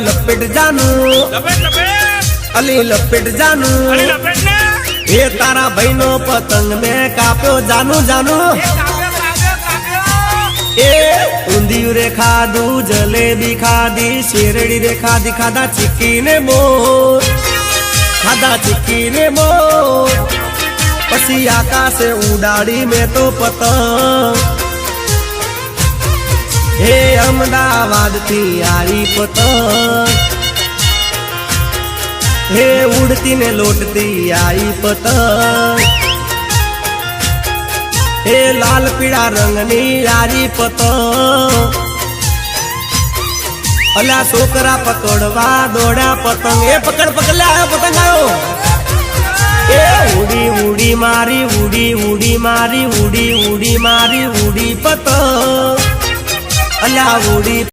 લપેટ જાનું અલી લપેટ જાનું એ તારા ભાઈ નો પતંગ મેં કાપ્યો જાનું એ ઊંધિયું રે ખાધું જલેબી ખાધી શેરડી રે ખાધા ચીકીને મોર પછી આકાશે ઉડાડી મેં તો પતંગ હે અમદાવાદ થી આરી પતંગ હે ઉડતી ને લોટતી આઈ પતંગ હે લાલ પીળા રંગની આરી પતંગ અલા છોકરા પકડવા દોડા પતંગ એ પકડ લે પતંગ આવ્યો એ ઉડી મારી પતંગ અલા ઉડી